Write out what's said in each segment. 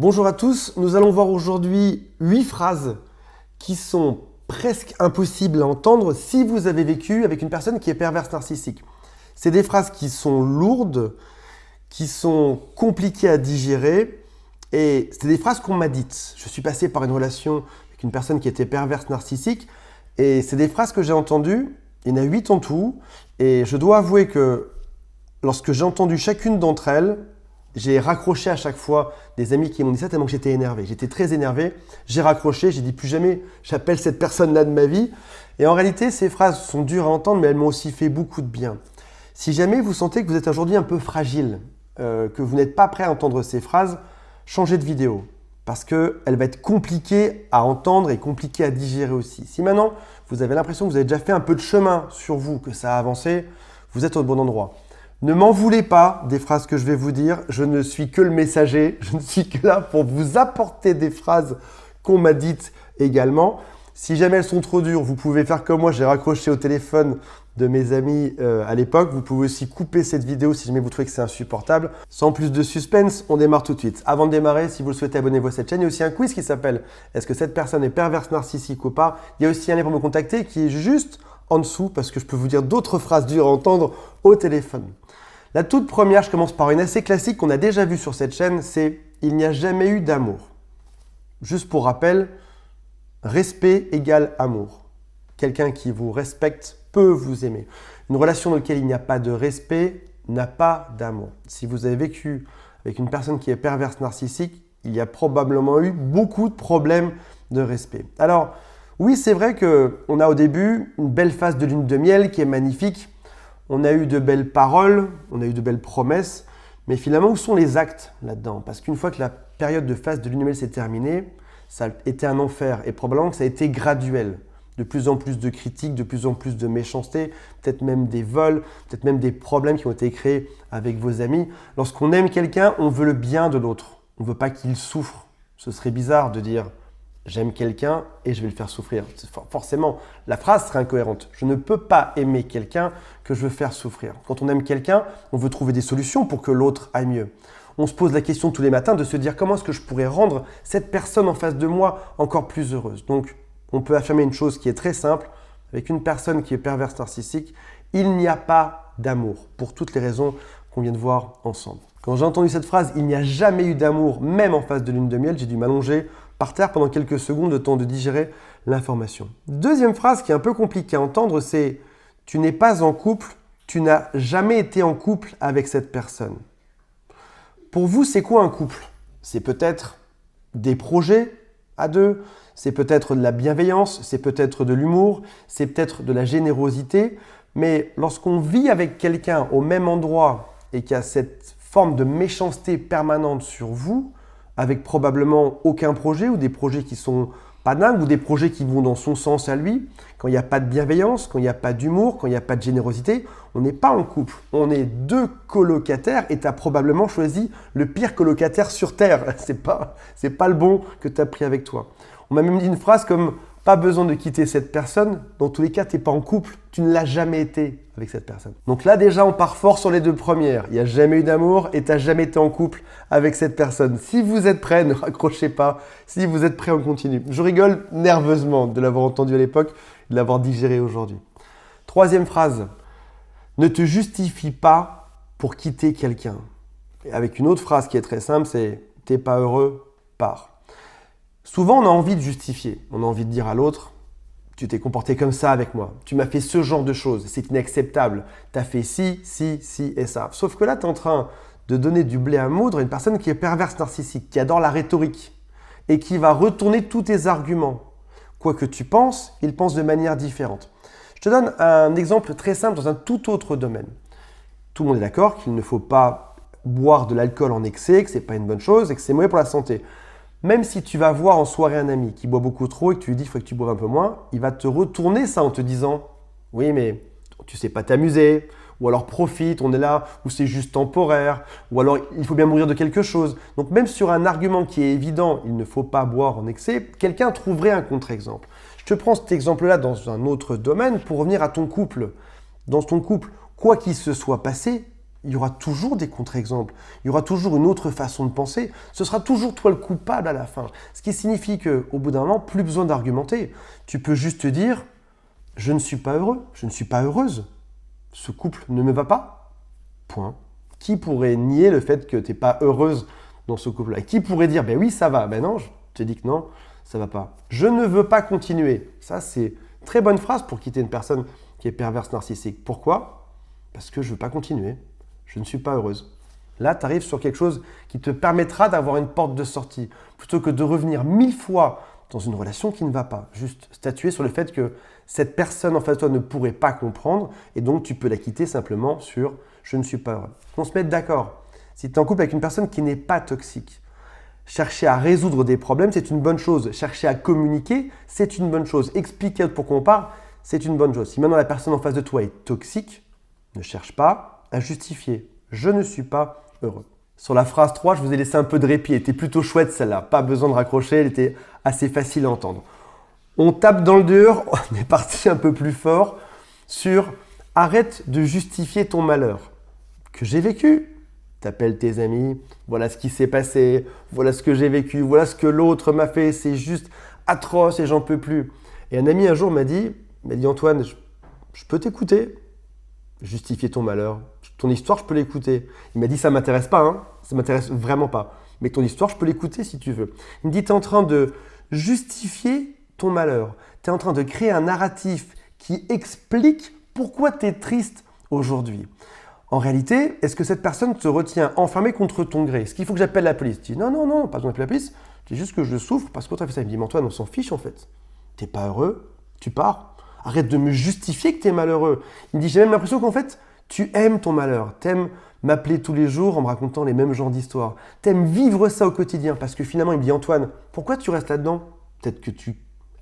Bonjour à tous, nous allons voir aujourd'hui 8 phrases qui sont presque impossibles à entendre si vous avez vécu avec une personne qui est perverse narcissique. C'est des phrases qui sont lourdes, qui sont compliquées à digérer et c'est des phrases qu'on m'a dites. Je suis passé par une relation avec une personne qui était perverse narcissique et c'est des phrases que j'ai entendues, il y en a 8 en tout et je dois avouer que lorsque j'ai entendu chacune d'entre elles, j'ai raccroché à chaque fois des amis qui m'ont dit ça tellement que j'étais énervé. J'étais très énervé, j'ai raccroché, j'ai dit plus jamais j'appelle cette personne-là de ma vie. Et en réalité, ces phrases sont dures à entendre, mais elles m'ont aussi fait beaucoup de bien. Si jamais vous sentez que vous êtes aujourd'hui un peu fragile, que vous n'êtes pas prêt à entendre ces phrases, changez de vidéo. Parce qu'elle va être compliquée à entendre et compliquée à digérer aussi. Si maintenant, vous avez l'impression que vous avez déjà fait un peu de chemin sur vous, que ça a avancé, vous êtes au bon endroit. Ne m'en voulez pas des phrases que je vais vous dire, je ne suis que le messager, je ne suis que là pour vous apporter des phrases qu'on m'a dites également. Si jamais elles sont trop dures, vous pouvez faire comme moi, j'ai raccroché au téléphone de mes amis à l'époque. Vous pouvez aussi couper cette vidéo si jamais vous trouvez que c'est insupportable. Sans plus de suspense, on démarre tout de suite. Avant de démarrer, si vous le souhaitez, abonnez-vous à cette chaîne. Il y a aussi un quiz qui s'appelle « Est-ce que cette personne est perverse narcissique ou pas ?» Il y a aussi un lien pour me contacter qui est juste en dessous parce que je peux vous dire d'autres phrases dures à entendre au téléphone. La toute première, je commence par une assez classique qu'on a déjà vue sur cette chaîne, c'est « Il n'y a jamais eu d'amour ». Juste pour rappel, respect égale amour. Quelqu'un qui vous respecte peut vous aimer. Une relation dans laquelle il n'y a pas de respect n'a pas d'amour. Si vous avez vécu avec une personne qui est perverse narcissique, il y a probablement eu beaucoup de problèmes de respect. Alors, oui, c'est vrai qu'on a au début une belle phase de lune de miel qui est magnifique. On a eu de belles paroles, on a eu de belles promesses, mais finalement, où sont les actes là-dedans? Parce qu'une fois que la période de phase de lune de miel s'est terminée, ça a été un enfer et probablement que ça a été graduel. De plus en plus de critiques, de plus en plus de méchanceté, peut-être même des vols, peut-être même des problèmes qui ont été créés avec vos amis. Lorsqu'on aime quelqu'un, on veut le bien de l'autre. On ne veut pas qu'il souffre. Ce serait bizarre de dire « j'aime quelqu'un et je vais le faire souffrir ». Forcément, la phrase serait incohérente. Je ne peux pas aimer quelqu'un que je veux faire souffrir. Quand on aime quelqu'un, on veut trouver des solutions pour que l'autre aille mieux. On se pose la question tous les matins de se dire comment est-ce que je pourrais rendre cette personne en face de moi encore plus heureuse. Donc, on peut affirmer une chose qui est très simple. Avec une personne qui est perverse narcissique, il n'y a pas d'amour pour toutes les raisons qu'on vient de voir ensemble. Quand j'ai entendu cette phrase, il n'y a jamais eu d'amour, même en phase de lune de miel, j'ai dû m'allonger par terre pendant quelques secondes, le temps de digérer l'information. Deuxième phrase qui est un peu compliquée à entendre, c'est « tu n'es pas en couple, tu n'as jamais été en couple avec cette personne ». Pour vous, c'est quoi un couple? C'est peut-être des projets à deux, c'est peut-être de la bienveillance, c'est peut-être de l'humour, c'est peut-être de la générosité, mais lorsqu'on vit avec quelqu'un au même endroit et qu'il y a cette forme de méchanceté permanente sur vous, avec probablement aucun projet ou des projets qui sont pas dingues ou des projets qui vont dans son sens à lui, quand il n'y a pas de bienveillance, quand il n'y a pas d'humour, quand il n'y a pas de générosité, on n'est pas en couple. On est deux colocataires et tu as probablement choisi le pire colocataire sur Terre. C'est pas le bon que tu as pris avec toi. On m'a même dit une phrase comme « pas besoin de quitter cette personne, dans tous les cas, tu n'es pas en couple, tu ne l'as jamais été avec cette personne. » Donc là déjà, on part fort sur les deux premières. Il n'y a jamais eu d'amour et tu n'as jamais été en couple avec cette personne. Si vous êtes prêts, ne raccrochez pas. Si vous êtes prêts, on continue. Je rigole nerveusement de l'avoir entendu à l'époque et de l'avoir digéré aujourd'hui. Troisième phrase, ne te justifie pas pour quitter quelqu'un. Avec une autre phrase qui est très simple, c'est « t'es pas heureux, pars ». Souvent, on a envie de justifier. On a envie de dire à l'autre « tu t'es comporté comme ça avec moi, tu m'as fait ce genre de choses, c'est inacceptable, tu as fait ci, et ça ». Sauf que là, tu es en train de donner du blé à moudre à une personne qui est perverse narcissique, qui adore la rhétorique et qui va retourner tous tes arguments. Quoi que tu penses, il pense de manière différente. Je te donne un exemple très simple dans un tout autre domaine. Tout le monde est d'accord qu'il ne faut pas boire de l'alcool en excès, que ce n'est pas une bonne chose et que c'est mauvais pour la santé. Même si tu vas voir en soirée un ami qui boit beaucoup trop et que tu lui dis qu'il faut que tu boives un peu moins, il va te retourner ça en te disant « oui, mais tu sais pas t'amuser » ou alors « profite, on est là » ou « c'est juste temporaire » ou alors « il faut bien mourir de quelque chose ». Donc même sur un argument qui est évident, il ne faut pas boire en excès, quelqu'un trouverait un contre-exemple. Je te prends cet exemple-là dans un autre domaine pour revenir à ton couple. Dans ton couple, quoi qu'il se soit passé, Il y aura toujours des contre-exemples, il y aura toujours une autre façon de penser, ce sera toujours toi le coupable à la fin. Ce qui signifie qu'au bout d'un moment, plus besoin d'argumenter. Tu peux juste te dire, je ne suis pas heureux, je ne suis pas heureuse, ce couple ne me va pas, point. Qui pourrait nier le fait que tu n'es pas heureuse dans ce couple-là? Qui pourrait dire, ben oui, ça va, ben non, je te dis que non, ça va pas. Je ne veux pas continuer. Ça, c'est une très bonne phrase pour quitter une personne qui est perverse narcissique. Pourquoi? Parce que je ne veux pas continuer. Je ne suis pas heureuse. Là, tu arrives sur quelque chose qui te permettra d'avoir une porte de sortie, plutôt que de revenir 1000 fois dans une relation qui ne va pas. Juste statuer sur le fait que cette personne en face de toi ne pourrait pas comprendre, et donc tu peux la quitter simplement sur « je ne suis pas heureux ». Qu'on se mette d'accord. Si tu es en couple avec une personne qui n'est pas toxique, chercher à résoudre des problèmes, c'est une bonne chose. Chercher à communiquer, c'est une bonne chose. Expliquer pourquoi on parle, c'est une bonne chose. Si maintenant la personne en face de toi est toxique, ne cherche pas à justifier. Je ne suis pas heureux. Sur la phrase 3, je vous ai laissé un peu de répit. Elle était plutôt chouette celle-là. Pas besoin de raccrocher, elle était assez facile à entendre. On tape dans le dur, on est parti un peu plus fort sur « arrête de justifier ton malheur » que j'ai vécu. T'appelles tes amis, voilà ce qui s'est passé, voilà ce que j'ai vécu, voilà ce que l'autre m'a fait, c'est juste atroce et j'en peux plus. Et un ami un jour m'a dit Antoine, je peux t'écouter, justifier ton malheur, ton histoire je peux l'écouter. Il m'a dit ça m'intéresse pas, hein, ça m'intéresse vraiment pas, mais ton histoire je peux l'écouter si tu veux. Il me dit t'es en train de justifier ton malheur, t'es en train de créer un narratif qui explique pourquoi t'es triste aujourd'hui. En réalité, est-ce que cette personne te retient enfermé contre ton gré? Est-ce qu'il faut que j'appelle la police? Tu dis non, pas besoin d'appeler la police. Je dis juste que je souffre parce que l'autre a fait ça. Il me dit, mais Antoine, on s'en fiche en fait. T'es pas heureux, tu pars. Arrête de me justifier que t'es malheureux. Il me dit, j'ai même l'impression qu'en fait, tu aimes ton malheur. T'aimes m'appeler tous les jours en me racontant les mêmes genres d'histoires. T'aimes vivre ça au quotidien parce que finalement, il me dit, Antoine, pourquoi tu restes là-dedans? Peut-être que tu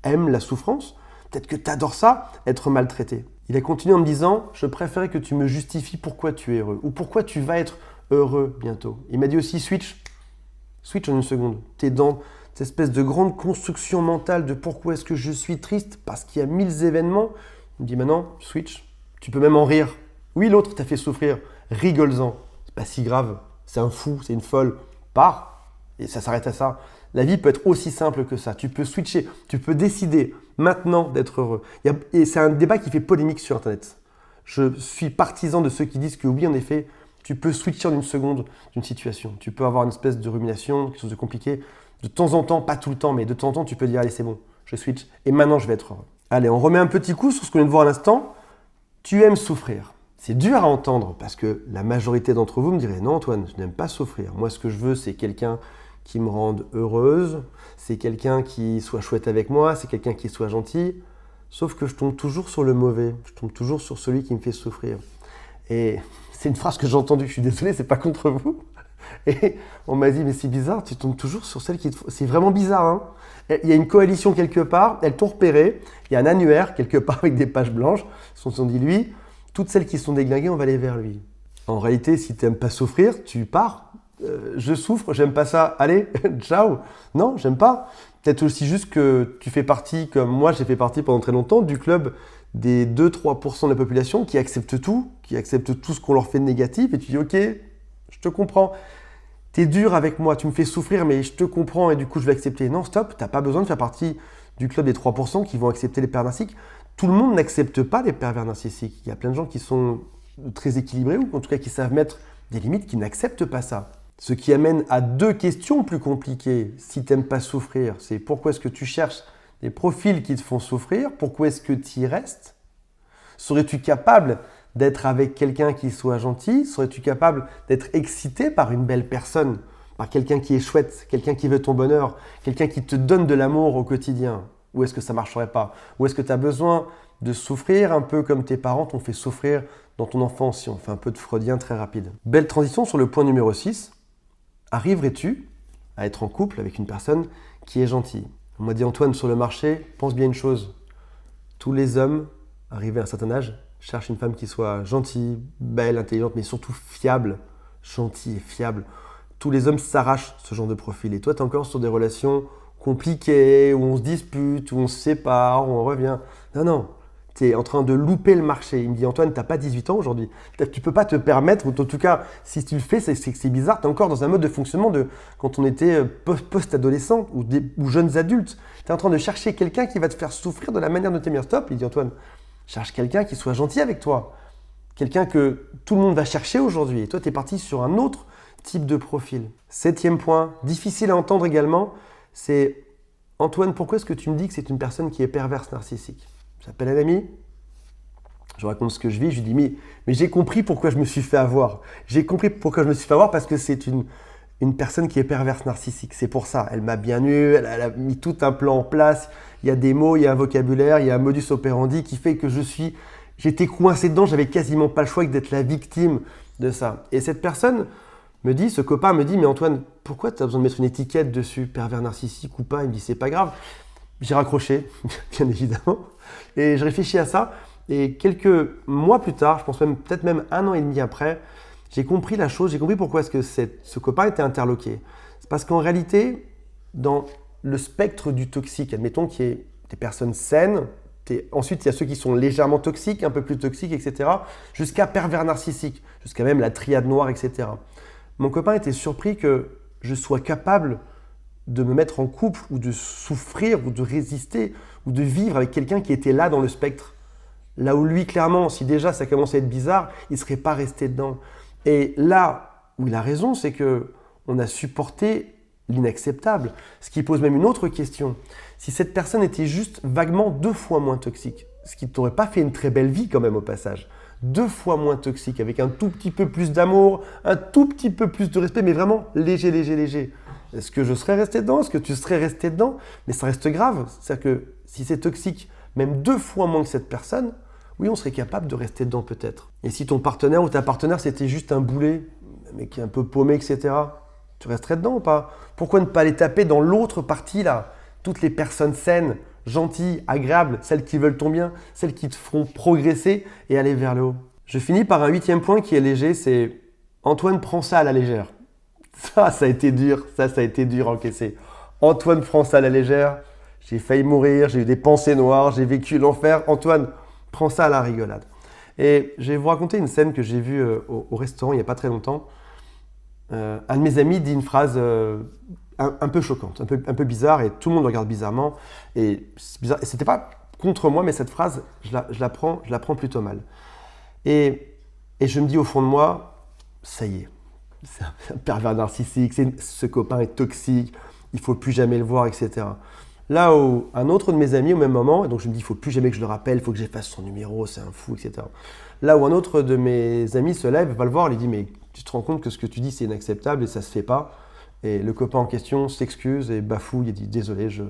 aimes la souffrance. Peut-être que tu adores ça, être maltraité. Il a continué en me disant « Je préférais que tu me justifies pourquoi tu es heureux ou pourquoi tu vas être heureux bientôt. » Il m'a dit aussi « Switch en une seconde. Tu es dans cette espèce de grande construction mentale de pourquoi est-ce que je suis triste parce qu'il y a 1000 événements. » Il me dit « Maintenant, switch. Tu peux même en rire. Oui, l'autre t'a fait souffrir. Rigole-en. C'est pas si grave. C'est un fou, c'est une folle. Pars. Et ça s'arrête à ça. La vie peut être aussi simple que ça. Tu peux switcher, tu peux décider maintenant d'être heureux. Et c'est un débat qui fait polémique sur Internet. Je suis partisan de ceux qui disent que oui, en effet, tu peux switcher en une seconde d'une situation. Tu peux avoir une espèce de rumination, quelque chose de compliqué. De temps en temps, pas tout le temps, mais de temps en temps, tu peux dire, allez, c'est bon, je switch. Et maintenant, je vais être heureux. Allez, on remet un petit coup sur ce qu'on vient de voir à l'instant. Tu aimes souffrir. C'est dur à entendre parce que la majorité d'entre vous me diraient, non Antoine, je n'aime pas souffrir. Moi, ce que je veux, c'est quelqu'un qui me rende heureuse, c'est quelqu'un qui soit chouette avec moi, c'est quelqu'un qui soit gentil. Sauf que je tombe toujours sur le mauvais, je tombe toujours sur celui qui me fait souffrir. Et c'est une phrase que j'ai entendue, je suis désolé, c'est pas contre vous. Et on m'a dit, mais c'est bizarre, tu tombes toujours sur celle qui te... C'est vraiment bizarre, hein. Il y a une coalition quelque part, elles t'ont repéré, il y a un annuaire quelque part avec des pages blanches, ils se sont dit, lui, toutes celles qui sont déglinguées, on va aller vers lui. En réalité, si tu n'aimes pas souffrir, tu pars. Je souffre, j'aime pas ça, allez, ciao. Non, j'aime pas. Peut-être aussi juste que tu fais partie, comme moi j'ai fait partie pendant très longtemps, du club des 2-3% de la population qui acceptent tout ce qu'on leur fait de négatif, et tu dis ok, je te comprends, t'es dur avec moi, tu me fais souffrir, mais je te comprends et du coup je vais accepter. Non, stop, t'as pas besoin de faire partie du club des 3% qui vont accepter les pervers narcissiques. Tout le monde n'accepte pas les pervers narcissiques. Il y a plein de gens qui sont très équilibrés ou en tout cas qui savent mettre des limites, qui n'acceptent pas ça. Ce qui amène à deux questions plus compliquées. Si tu n'aimes pas souffrir, c'est pourquoi est-ce que tu cherches des profils qui te font souffrir? Pourquoi est-ce que tu y restes? Serais-tu capable d'être avec quelqu'un qui soit gentil? Serais-tu capable d'être excité par une belle personne? Par quelqu'un qui est chouette, quelqu'un qui veut ton bonheur, quelqu'un qui te donne de l'amour au quotidien? Ou est-ce que ça ne marcherait pas? Ou est-ce que tu as besoin de souffrir un peu comme tes parents t'ont fait souffrir dans ton enfance? Si on fait un peu de freudien très rapide. Belle transition sur le point numéro 6. Arriverais-tu à être en couple avec une personne qui est gentille? On m'a dit Antoine, sur le marché, pense bien une chose. Tous les hommes, arrivés à un certain âge, cherchent une femme qui soit gentille, belle, intelligente, mais surtout fiable. Gentille et fiable. Tous les hommes s'arrachent ce genre de profil. Et toi, tu es encore sur des relations compliquées, où on se dispute, où on se sépare, où on revient. Non, tu es en train de louper le marché. Il me dit, Antoine, tu n'as pas 18 ans aujourd'hui. Tu ne peux pas te permettre, ou en tout cas, si tu le fais, c'est que c'est bizarre. Tu es encore dans un mode de fonctionnement de quand on était post-adolescent ou jeunes adultes. Tu es en train de chercher quelqu'un qui va te faire souffrir de la manière de t'aimer. Stop, il dit, Antoine, cherche quelqu'un qui soit gentil avec toi. Quelqu'un que tout le monde va chercher aujourd'hui. Et toi, tu es parti sur un autre type de profil. 7e point, difficile à entendre également, c'est Antoine, pourquoi est-ce que tu me dis que c'est une personne qui est perverse narcissique? J'appelle un ami, je raconte ce que je vis, je lui dis mais j'ai compris pourquoi je me suis fait avoir. J'ai compris pourquoi je me suis fait avoir parce que c'est une personne qui est perverse narcissique. C'est pour ça, elle m'a bien eu, elle a mis tout un plan en place, il y a des mots, il y a un vocabulaire, il y a un modus operandi qui fait que j'étais coincé dedans, j'avais quasiment pas le choix que d'être la victime de ça. Et cette personne ce copain me dit, mais Antoine, pourquoi tu as besoin de mettre une étiquette dessus, pervers narcissique ou pas? Il me dit, c'est pas grave. J'ai raccroché, bien évidemment, et je réfléchis à ça. Et quelques mois plus tard, je pense peut-être même 1 an et demi après, j'ai compris la chose, j'ai compris pourquoi est-ce que ce copain était interloqué. C'est parce qu'en réalité, dans le spectre du toxique, admettons qu'il y ait des personnes saines, ensuite il y a ceux qui sont légèrement toxiques, un peu plus toxiques, etc., jusqu'à pervers narcissique, jusqu'à même la triade noire, etc. Mon copain était surpris que je sois capable de me mettre en couple ou de souffrir ou de résister ou de vivre avec quelqu'un qui était là dans le spectre. Là où lui, clairement, si déjà ça commençait à être bizarre, il ne serait pas resté dedans. Et là où il a raison, c'est qu'on a supporté l'inacceptable. Ce qui pose même une autre question. Si cette personne était juste vaguement 2 fois moins toxique, ce qui ne t'aurait pas fait une très belle vie quand même au passage, 2 fois moins toxique, avec un tout petit peu plus d'amour, un tout petit peu plus de respect, mais vraiment léger, léger, léger. Est-ce que je serais resté dedans? Est-ce que tu serais resté dedans? Mais ça reste grave. C'est-à-dire que si c'est toxique, même 2 fois moins que cette personne, oui, on serait capable de rester dedans peut-être. Et si ton partenaire ou ta partenaire, c'était juste un boulet, mais qui est un peu paumé, etc., tu resterais dedans ou pas? Pourquoi ne pas aller taper dans l'autre partie là? Toutes les personnes saines, gentilles, agréables, celles qui veulent ton bien, celles qui te feront progresser et aller vers le haut. Je finis par un 8e point qui est léger, c'est Antoine prend ça à la légère. Ça a été dur, ça a été dur à encaisser. Antoine prend ça à la légère, j'ai failli mourir, j'ai eu des pensées noires, j'ai vécu l'enfer. Antoine prend ça à la rigolade. Et je vais vous raconter une scène que j'ai vue au restaurant il n'y a pas très longtemps. Un de mes amis dit une phrase un peu choquante, un peu bizarre, et tout le monde le regarde bizarrement. Et c'est bizarre. Et c'était pas contre moi, mais cette phrase, je la prends plutôt mal. Et je me dis au fond de moi, ça y est, c'est un pervers narcissique, ce copain est toxique, il ne faut plus jamais le voir, etc. Là où un autre de mes amis au même moment, et donc je me dis, il ne faut plus jamais que je le rappelle, il faut que j'efface son numéro, c'est un fou, etc. Là où un autre de mes amis se lève, va le voir, lui dit, mais tu te rends compte que ce que tu dis, c'est inacceptable et ça ne se fait pas. Et le copain en question s'excuse et bafouille et dit, désolé, je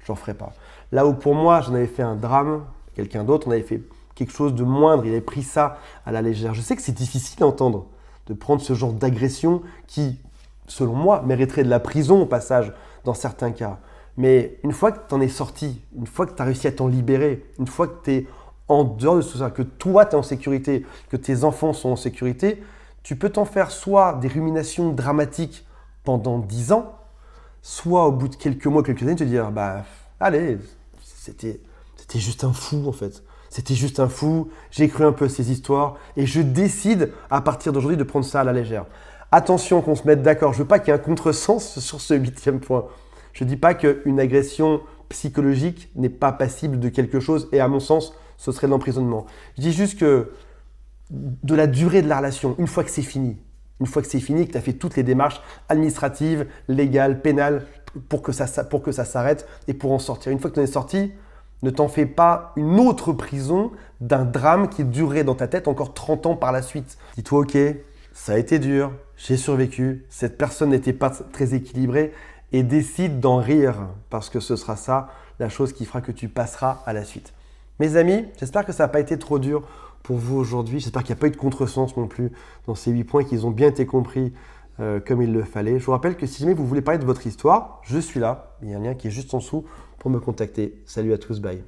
n'en ferai pas. Là où pour moi, j'en avais fait un drame, quelqu'un d'autre, on avait fait quelque chose de moindre, il avait pris ça à la légère. Je sais que c'est difficile à entendre, de prendre ce genre d'agression qui, selon moi, mériterait de la prison au passage, dans certains cas. Mais une fois que tu en es sorti, une fois que tu as réussi à t'en libérer, une fois que tu es en dehors de tout ça, que toi tu es en sécurité, que tes enfants sont en sécurité, tu peux t'en faire soit des ruminations dramatiques pendant 10 ans, soit au bout de quelques mois, quelques années, te dire bah allez, c'était juste un fou en fait. C'était juste un fou, j'ai cru un peu à ces histoires et je décide à partir d'aujourd'hui de prendre ça à la légère. Attention qu'on se mette d'accord, je veux pas qu'il y ait un contresens sur ce 8e point. Je ne dis pas qu'une agression psychologique n'est pas passible de quelque chose et à mon sens, ce serait de l'emprisonnement. Je dis juste que de la durée de la relation, une fois que c'est fini, que tu as fait toutes les démarches administratives, légales, pénales pour que ça s'arrête et pour en sortir. Une fois que tu en es sorti, ne t'en fais pas une autre prison d'un drame qui durerait dans ta tête encore 30 ans par la suite. Dis-toi, ok, ça a été dur, j'ai survécu, cette personne n'était pas très équilibrée, et décide d'en rire parce que ce sera ça la chose qui fera que tu passeras à la suite. Mes amis, j'espère que ça n'a pas été trop dur pour vous aujourd'hui. J'espère qu'il n'y a pas eu de contresens non plus dans ces 8 points, qu'ils ont bien été compris comme il le fallait. Je vous rappelle que si jamais vous voulez parler de votre histoire, je suis là. Il y a un lien qui est juste en dessous pour me contacter. Salut à tous, bye.